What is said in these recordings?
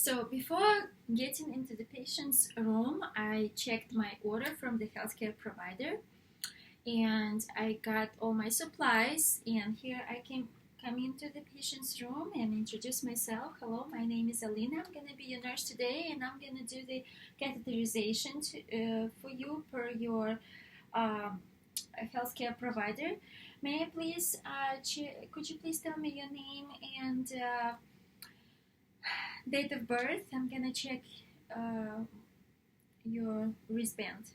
So before getting into the patient's room, I checked my order from the healthcare provider and I got all my supplies. And here I can come into the patient's room and introduce myself. Hello, my name is Alina. I'm going to be your nurse today and I'm going to do the catheterization for you per your healthcare provider. May I please, could you please tell me your name and date of birth? I'm gonna check your wristband.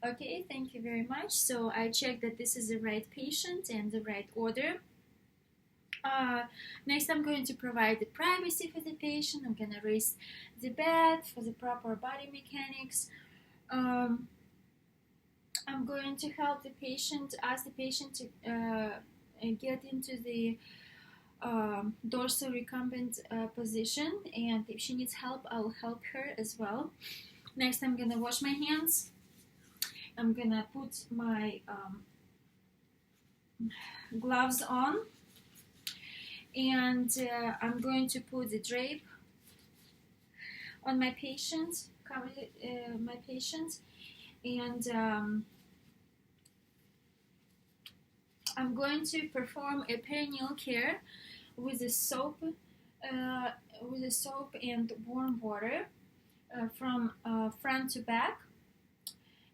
Okay, thank you very much. So I checked that this is the right patient and the right order. Next, I'm going to provide the privacy for the patient. I'm gonna raise the bed for the proper body mechanics. I'm going to help the patient, ask the patient to get into the dorsal recumbent position, and if she needs help, I'll help her as well. Next, I'm gonna wash my hands. I'm gonna put my gloves on, and I'm going to put the drape on my patient, cover my patient, and I'm going to perform a perineal care with a soap and warm water from front to back.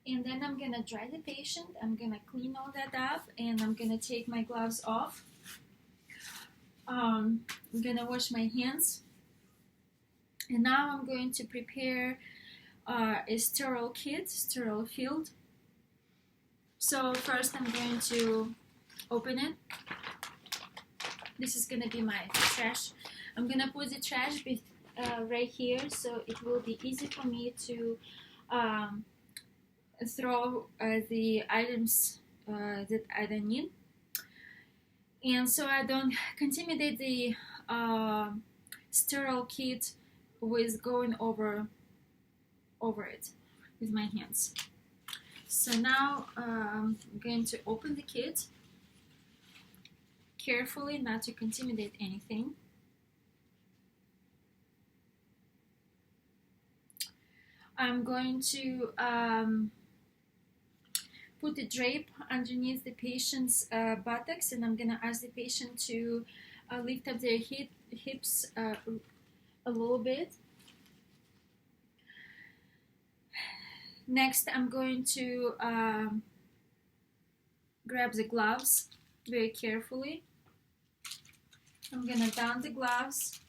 And then I'm gonna dry the patient. I'm gonna clean all that up, and I'm gonna take my gloves off. I'm gonna wash my hands, and now I'm going to prepare a sterile kit, sterile field. So first I'm going to open it. This is gonna be my trash. I'm gonna put the trash right here, so it will be easy for me to throw the items that I don't need, and so I don't contaminate the sterile kit with going over it with my hands. So now I'm going to open the kit carefully, not to contaminate anything. I'm going to put the drape underneath the patient's buttocks, and I'm going to ask the patient to lift up their hips a little bit. Next, I'm going to grab the gloves very carefully. I'm going to don the gloves.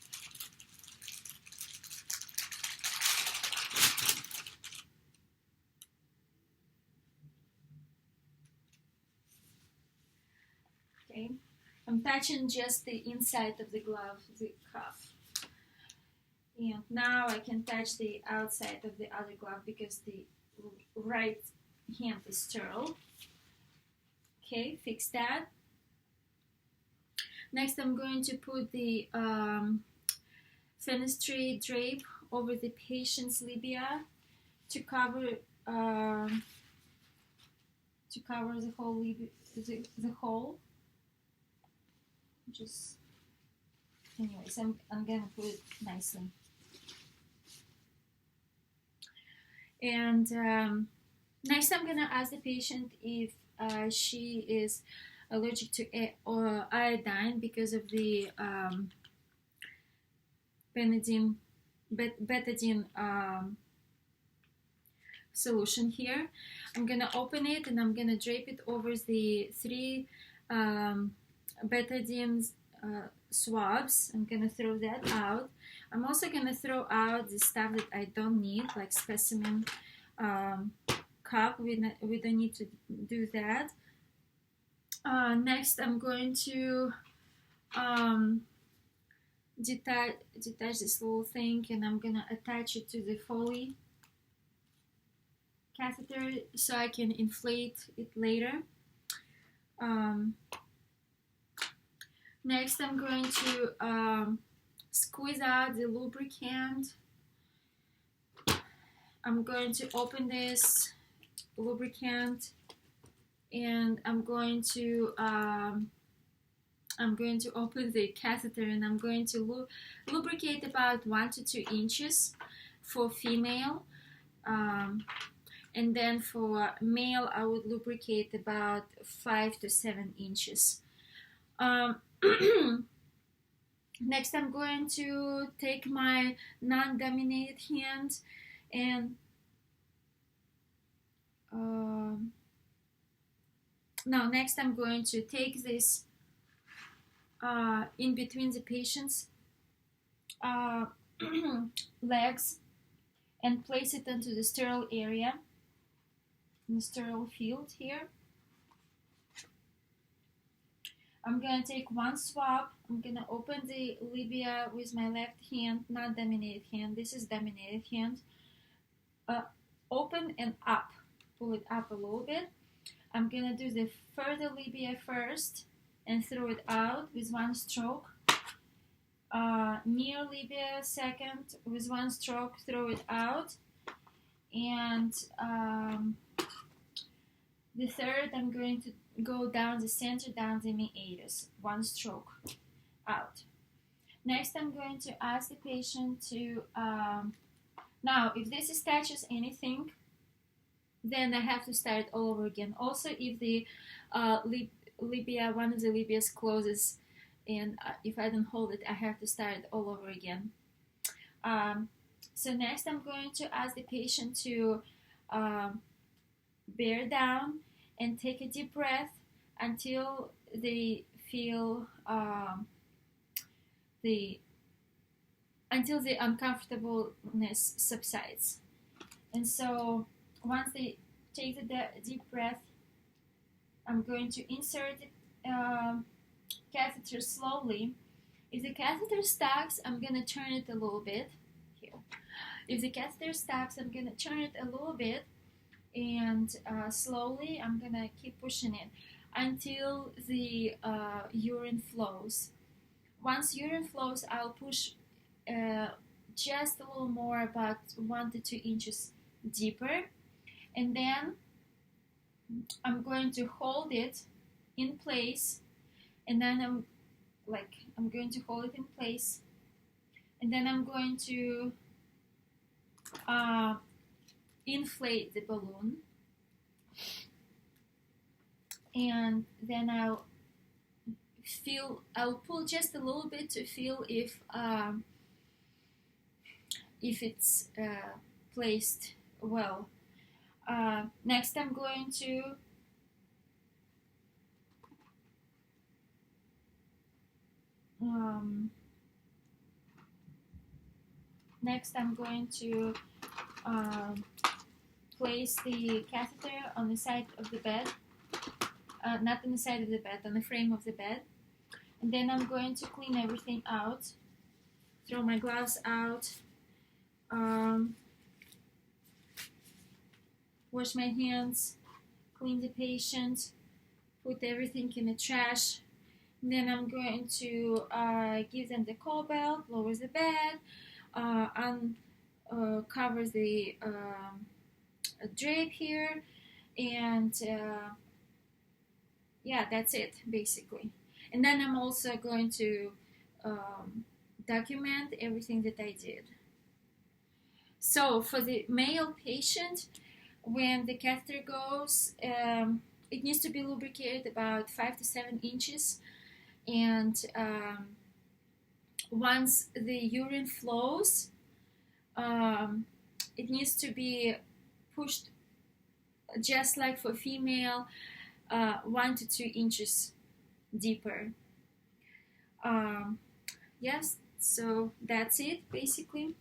Okay, I'm touching just the inside of the glove, the cuff. And now I can touch the outside of the other glove because the right hand is sterile. Okay, fix that. Next, I'm going to put the fenestrate drape over the patient's labia to cover the whole labia, the whole. Just anyways, I'm gonna put it nicely. And next, I'm gonna ask the patient if she is allergic to iodine because of the betadine solution here. I'm gonna open it and I'm gonna drape it over the 3 betadine swabs. I'm gonna throw that out. I'm also gonna throw out the stuff that I don't need, like specimen cup. We don't need to do that. Next, I'm going to detach this little thing, and I'm gonna attach it to the Foley catheter so I can inflate it later. Next, I'm going to squeeze out the lubricant. I'm going to open this lubricant, and I'm going to I'm going to open the catheter and I'm going to lubricate about 1 to 2 inches for female. And then for male, I would lubricate about 5 to 7 inches. Next, I'm going to take my non-dominated hand and now next I'm going to take this in between the patient's legs and place it into the sterile area, in the sterile field here. I'm going to take one swab. I'm going to open the labia with my left hand, not dominated hand. This is dominated hand. Open and up. Pull it up a little bit. I'm going to do the further labia first and throw it out with one stroke. Near labia second with one stroke, throw it out. And the third, I'm going to go down the center, down the meatus, one stroke out. Next, I'm going to ask the patient to, now if this touches anything, then I have to start all over again. Also, if the labia, one of the labias closes, and if I don't hold it, I have to start all over again. So next, I'm going to ask the patient to bear down and take a deep breath until they feel until the uncomfortableness subsides. And so once they take the deep breath, I'm going to insert the catheter slowly. If the catheter stacks, I'm going to turn it a little bit. Here. If the catheter stacks, I'm going to turn it a little bit, and slowly I'm going to keep pushing it until the urine flows. Once urine flows, I'll push just a little more, about 1 to 2 inches deeper, and then I'm going to hold it in place, and then I'm going to hold it in place, and then I'm going to inflate the balloon, and then I'll pull just a little bit to feel if it's placed well. Next, I'm going to place the catheter on the side of the bed, not on the side of the bed, on the frame of the bed. And then I'm going to clean everything out, throw my gloves out, wash my hands, clean the patient, put everything in the trash. And then I'm going to give them the cowl belt, lower the bed, cover the drape here, and yeah, that's it basically. And then I'm also going to document everything that I did. So for the male patient, when the catheter goes, it needs to be lubricated about 5 to 7 inches, and once the urine flows, it needs to be pushed, just like for female, 1 to 2 inches deeper. Yes, so that's it basically.